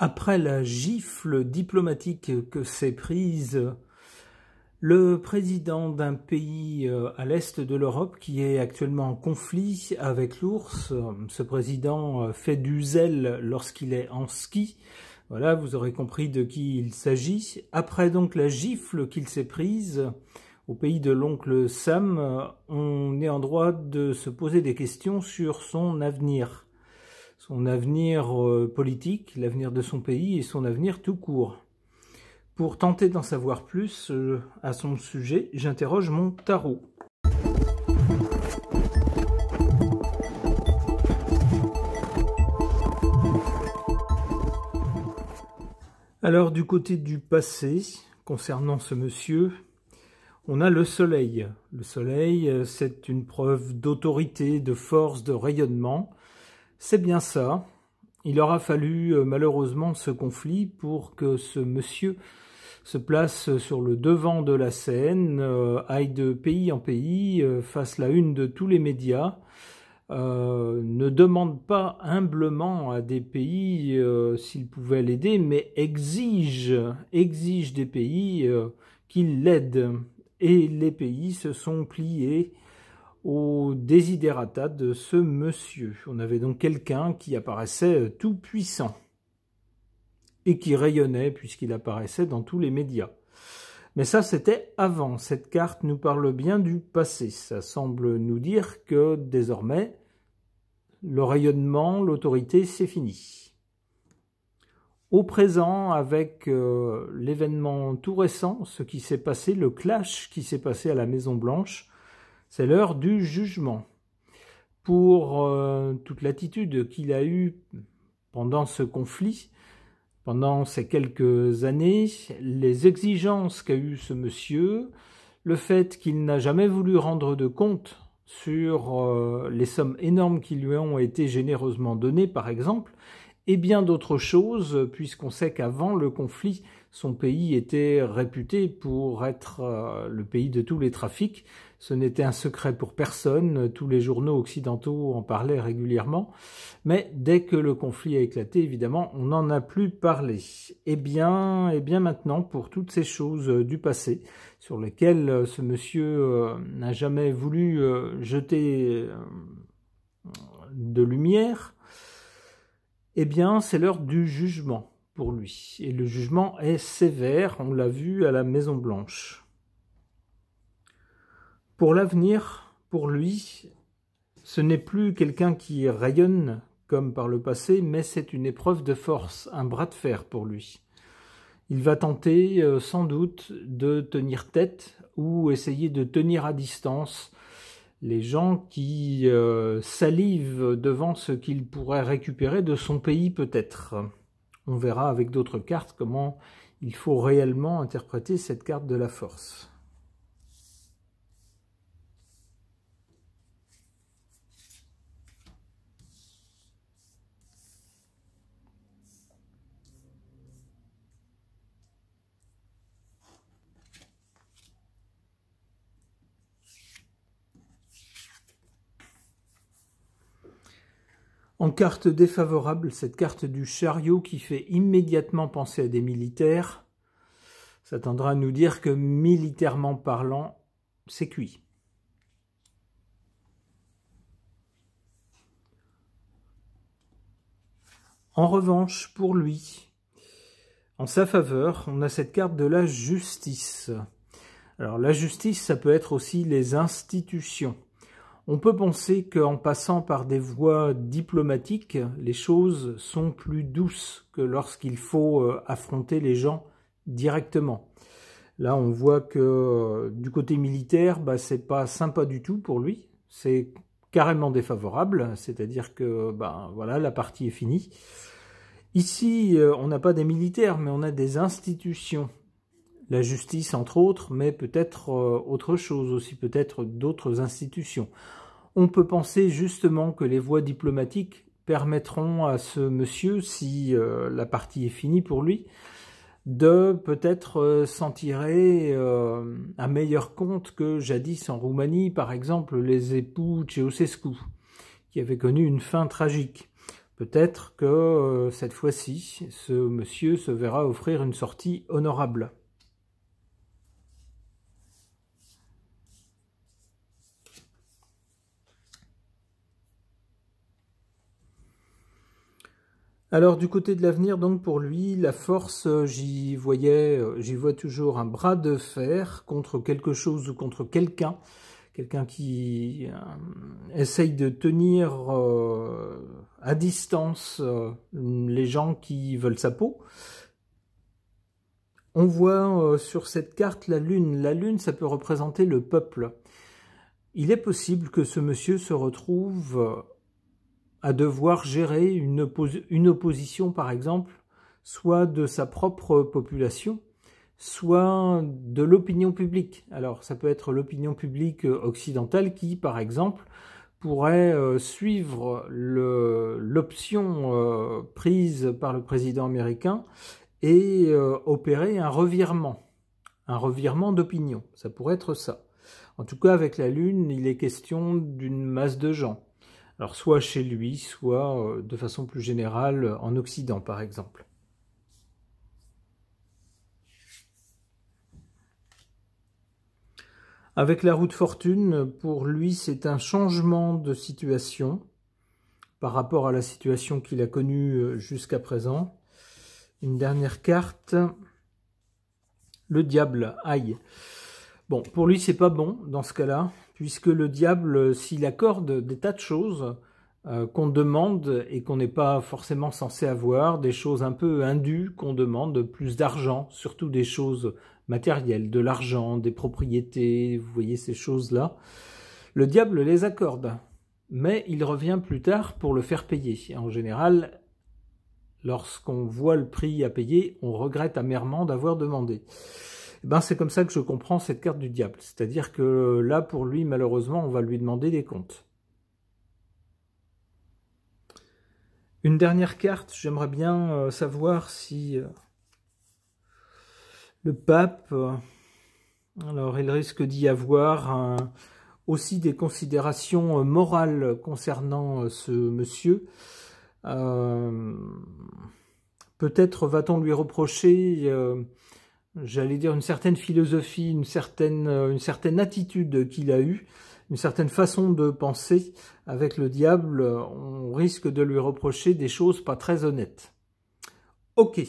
Après la gifle diplomatique que s'est prise le président d'un pays à l'est de l'Europe qui est actuellement en conflit avec l'ours, ce président fait du zèle lorsqu'il est en ski. Voilà, vous aurez compris de qui il s'agit. Après donc la gifle qu'il s'est prise au pays de l'oncle Sam, on est en droit de se poser des questions sur son avenir politique, l'avenir de son pays et son avenir tout court. Pour tenter d'en savoir plus à son sujet, j'interroge mon tarot. Alors du côté du passé, concernant ce monsieur, on a le soleil. Le soleil, c'est une preuve d'autorité, de force, de rayonnement. C'est bien ça. Il aura fallu malheureusement ce conflit pour que ce monsieur se place sur le devant de la scène, aille de pays en pays, fasse la une de tous les médias, ne demande pas humblement à des pays s'ils pouvaient l'aider, mais exige des pays qu'ils l'aident. Et les pays se sont pliés au desiderata de ce monsieur. On avait donc quelqu'un qui apparaissait tout puissant et qui rayonnait puisqu'il apparaissait dans tous les médias. Mais ça, c'était avant. Cette carte nous parle bien du passé. Ça semble nous dire que désormais, le rayonnement, l'autorité, c'est fini. Au présent, avec l'événement tout récent, ce qui s'est passé, le clash qui s'est passé à la Maison-Blanche, c'est l'heure du jugement. Pour toute l'attitude qu'il a eue pendant ce conflit, pendant ces quelques années, les exigences qu'a eues ce monsieur, le fait qu'il n'a jamais voulu rendre de compte sur les sommes énormes qui lui ont été généreusement données, par exemple, et bien d'autres choses, puisqu'on sait qu'avant le conflit, son pays était réputé pour être le pays de tous les trafics. Ce n'était un secret pour personne, tous les journaux occidentaux en parlaient régulièrement, mais dès que le conflit a éclaté, évidemment, on n'en a plus parlé. Et bien maintenant, pour toutes ces choses du passé, sur lesquelles ce monsieur n'a jamais voulu jeter de lumière, eh bien, c'est l'heure du jugement pour lui. Et le jugement est sévère, on l'a vu à la Maison-Blanche. Pour l'avenir, pour lui, ce n'est plus quelqu'un qui rayonne comme par le passé, mais c'est une épreuve de force, un bras de fer pour lui. Il va tenter sans doute de tenir tête ou essayer de tenir à distance les gens qui salivent devant ce qu'il pourrait récupérer de son pays peut-être. On verra avec d'autres cartes comment il faut réellement interpréter cette carte de la force. En carte défavorable, cette carte du chariot qui fait immédiatement penser à des militaires, ça tendra à nous dire que militairement parlant, c'est cuit. En revanche, pour lui, en sa faveur, on a cette carte de la justice. Alors la justice, ça peut être aussi les institutions. On peut penser qu'en passant par des voies diplomatiques, les choses sont plus douces que lorsqu'il faut affronter les gens directement. Là, on voit que du côté militaire, c'est pas sympa du tout pour lui. C'est carrément défavorable, c'est-à-dire que voilà, la partie est finie. Ici, on n'a pas des militaires, mais on a des institutions. La justice, entre autres, mais peut-être autre chose aussi, peut-être d'autres institutions. On peut penser justement que les voies diplomatiques permettront à ce monsieur, si la partie est finie pour lui, de peut-être s'en tirer à meilleur compte que jadis en Roumanie, par exemple, les époux Ceausescu, qui avaient connu une fin tragique. Peut-être que cette fois-ci, ce monsieur se verra offrir une sortie honorable. Alors du côté de l'avenir, donc pour lui, la force, j'y vois toujours un bras de fer contre quelque chose ou contre quelqu'un qui essaye de tenir à distance les gens qui veulent sa peau. On voit sur cette carte la Lune. La Lune, ça peut représenter le peuple. Il est possible que ce monsieur se retrouve à devoir gérer une opposition, par exemple, soit de sa propre population, soit de l'opinion publique. Alors, ça peut être l'opinion publique occidentale qui, par exemple, pourrait suivre l'option prise par le président américain et opérer un revirement d'opinion. Ça pourrait être ça. En tout cas, avec la Lune, il est question d'une masse de gens. Alors, soit chez lui, soit de façon plus générale en Occident, par exemple. Avec la roue de fortune, pour lui, c'est un changement de situation par rapport à la situation qu'il a connue jusqu'à présent. Une dernière carte, le diable, aïe. Bon, pour lui, c'est pas bon dans ce cas-là, puisque le diable, s'il accorde des tas de choses qu'on demande et qu'on n'est pas forcément censé avoir, des choses un peu indues qu'on demande, plus d'argent, surtout des choses matérielles, de l'argent, des propriétés, vous voyez ces choses-là, le diable les accorde, mais il revient plus tard pour le faire payer. En général, lorsqu'on voit le prix à payer, on regrette amèrement d'avoir demandé. Ben, c'est comme ça que je comprends cette carte du diable. C'est-à-dire que là, pour lui, malheureusement, on va lui demander des comptes. Une dernière carte, j'aimerais bien savoir si le pape, alors il risque d'y avoir aussi des considérations morales concernant ce monsieur. Peut-être va-t-on lui reprocher... j'allais dire une certaine philosophie, une certaine attitude qu'il a eue, une certaine façon de penser. Avec le diable, on risque de lui reprocher des choses pas très honnêtes. Ok.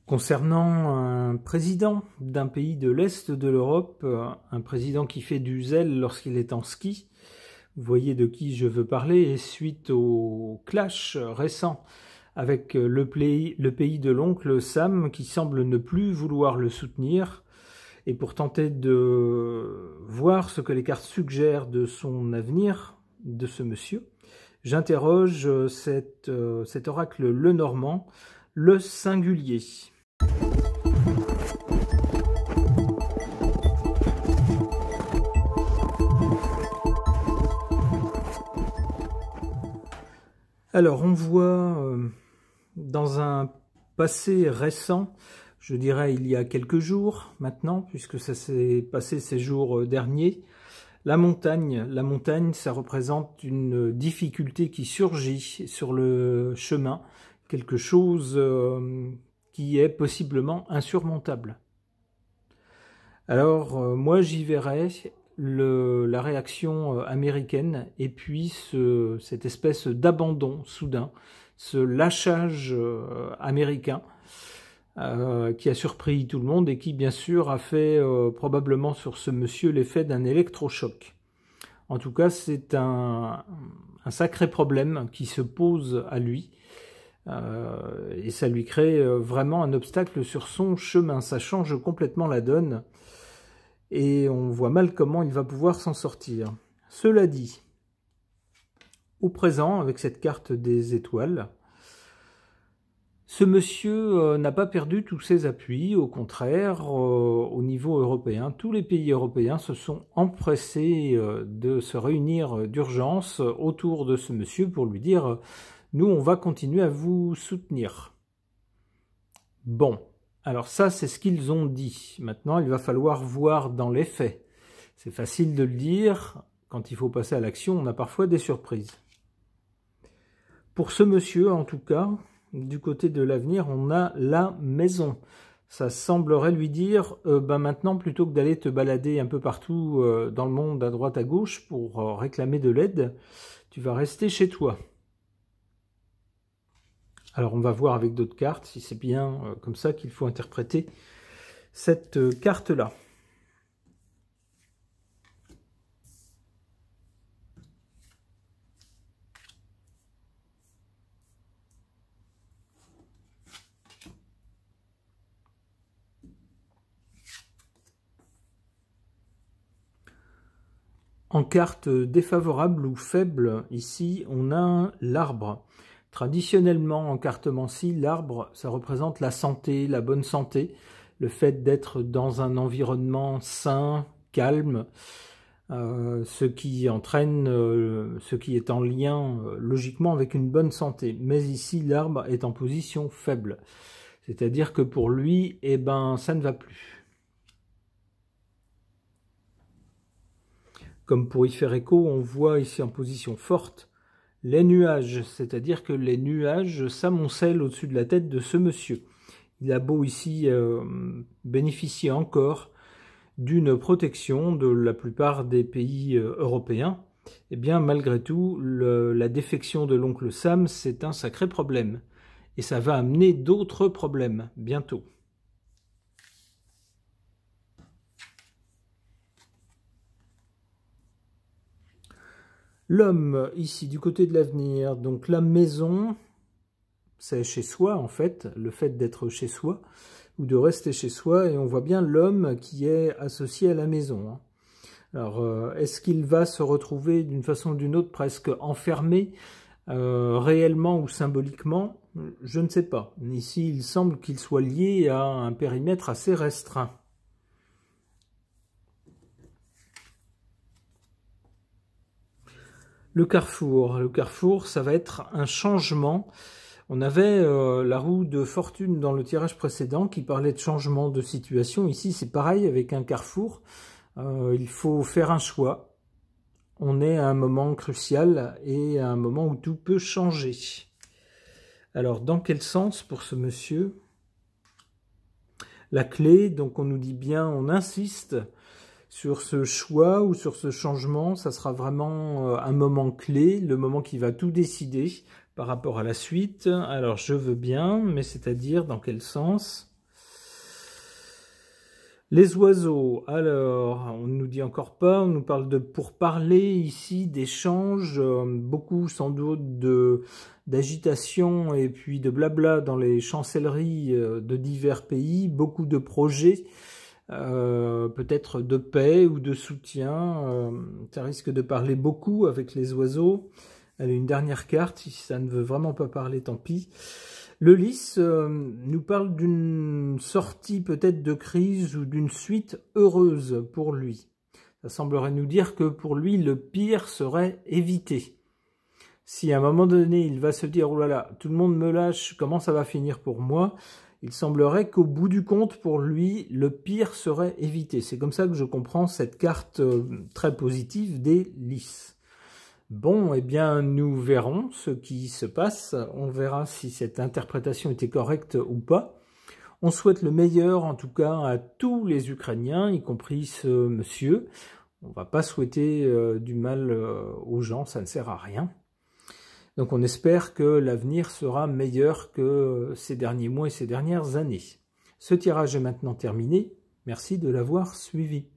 Concernant un président d'un pays de l'Est de l'Europe, un président qui fait du zèle lorsqu'il est en ski, vous voyez de qui je veux parler, et suite au clash récent avec le pays de l'oncle Sam qui semble ne plus vouloir le soutenir. Et pour tenter de voir ce que les cartes suggèrent de son avenir, de ce monsieur, j'interroge cet oracle Lenormand, le singulier. Alors, on voit dans un passé récent, je dirais il y a quelques jours maintenant, puisque ça s'est passé ces jours derniers, la montagne. La montagne, ça représente une difficulté qui surgit sur le chemin, quelque chose qui est possiblement insurmontable. Alors, moi j'y verrais la réaction américaine et puis cette espèce d'abandon soudain, ce lâchage américain qui a surpris tout le monde et qui bien sûr a fait probablement sur ce monsieur l'effet d'un électrochoc. En tout cas, c'est un sacré problème qui se pose à lui et ça lui crée vraiment un obstacle sur son chemin. Ça change complètement la donne et on voit mal comment il va pouvoir s'en sortir. Cela dit, au présent, avec cette carte des étoiles, ce monsieur n'a pas perdu tous ses appuis, au contraire, au niveau européen. Tous les pays européens se sont empressés de se réunir d'urgence autour de ce monsieur pour lui dire « Nous, on va continuer à vous soutenir ». Bon, alors ça, c'est ce qu'ils ont dit. Maintenant, il va falloir voir dans les faits. C'est facile de le dire. quand il faut passer à l'action, on a parfois des surprises. Pour ce monsieur, en tout cas, du côté de l'avenir, on a la maison. Ça semblerait lui dire, maintenant, plutôt que d'aller te balader un peu partout dans le monde, à droite, à gauche, pour réclamer de l'aide, tu vas rester chez toi. Alors, on va voir avec d'autres cartes si c'est bien comme ça qu'il faut interpréter cette carte-là. En carte défavorable ou faible, ici, on a l'arbre. Traditionnellement, en cartomancie, l'arbre, ça représente la santé, la bonne santé, le fait d'être dans un environnement sain, calme, ce qui entraîne, ce qui est en lien logiquement avec une bonne santé. Mais ici, l'arbre est en position faible. C'est-à-dire que pour lui, eh ben, ça ne va plus. Comme pour y faire écho, on voit ici en position forte les nuages, c'est-à-dire que les nuages s'amoncellent au-dessus de la tête de ce monsieur. Il a beau ici bénéficier encore d'une protection de la plupart des pays européens, eh bien malgré tout, la défection de l'oncle Sam, c'est un sacré problème. Et ça va amener d'autres problèmes bientôt. L'homme, ici, du côté de l'avenir, donc la maison, c'est chez soi, en fait, le fait d'être chez soi, ou de rester chez soi, et on voit bien l'homme qui est associé à la maison. Alors, est-ce qu'il va se retrouver d'une façon ou d'une autre presque enfermé, réellement ou symboliquement? Je ne sais pas. Ici, il semble qu'il soit lié à un périmètre assez restreint. Le carrefour, ça va être un changement. On avait la roue de fortune dans le tirage précédent qui parlait de changement de situation. Ici, c'est pareil avec un carrefour. Il faut faire un choix. On est à un moment crucial et à un moment où tout peut changer. Alors, dans quel sens pour ce monsieur? La clé, donc on nous dit bien, on insiste sur ce choix ou sur ce changement, ça sera vraiment un moment clé, le moment qui va tout décider par rapport à la suite. Alors je veux bien, mais c'est-à-dire dans quel sens? Les oiseaux, alors on ne nous dit encore pas, on nous parle de pourparler ici, d'échanges, beaucoup sans doute d'agitation et puis de blabla dans les chancelleries de divers pays, beaucoup de projets. Peut-être de paix ou de soutien, ça risque de parler beaucoup avec les oiseaux. Allez, une dernière carte, si ça ne veut vraiment pas parler, tant pis. Le lys nous parle d'une sortie peut-être de crise ou d'une suite heureuse pour lui. Ça semblerait nous dire que pour lui, le pire serait évité. Si à un moment donné, il va se dire « Oh là là, tout le monde me lâche, comment ça va finir pour moi ?» Il semblerait qu'au bout du compte, pour lui, le pire serait évité. C'est comme ça que je comprends cette carte très positive des lys. Bon, eh bien, nous verrons ce qui se passe. On verra si cette interprétation était correcte ou pas. On souhaite le meilleur, en tout cas, à tous les Ukrainiens, y compris ce monsieur. On ne va pas souhaiter du mal aux gens, ça ne sert à rien. Donc on espère que l'avenir sera meilleur que ces derniers mois et ces dernières années. Ce tirage est maintenant terminé. Merci de l'avoir suivi.